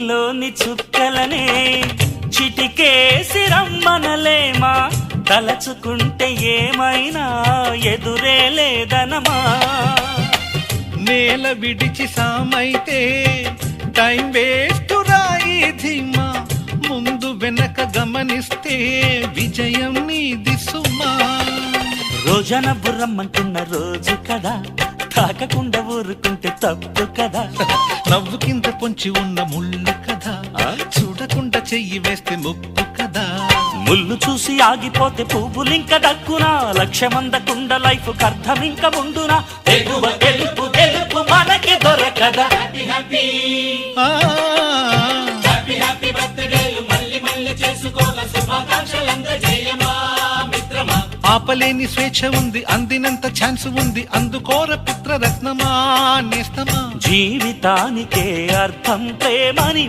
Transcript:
లోని చుక్కలనే చిటికేసి రమ్మనలేమా, తలచుకుంటే ఏమైనా ఎదురే లేదనమా. నేల విడిచి సామైతే టైం వేస్ట్ రాయి ధీమా, ముందు వెనక గమనిస్తే విజయం నీది సుమా. రోజన బుర్రమ్మంటున్న రోజు కదా, తాకకుండా ఊరుకుంటే తప్పు కదా. నవ్వు కింద పొంచి ఉన్న ముళ్ళు కదా, చూడకుండా చెయ్యి వేస్తే ముప్పు కదా. ముళ్ళు చూసి ఆగిపోతే పువ్వులింక దక్కునా, లక్ష్యమందకుండ లైఫ్ అర్థం ఇంక ముందునా. ఎగువ గెలుపు గెలుపు మనకి దొరకదా. హ్యాపీ బర్త్డేలు మళ్ళీ మళ్ళీ చేసుకోగా, శుభాకాంక్షలందజేయమా మిత్రమా. ఆపలేని స్వేచ్ఛ ఉంది, అందినంత ఛాన్స్ ఉంది, అందుకోర పుత్ర రత్నమా నేస్తమా. జీవితానికే అర్థం ప్రేమని.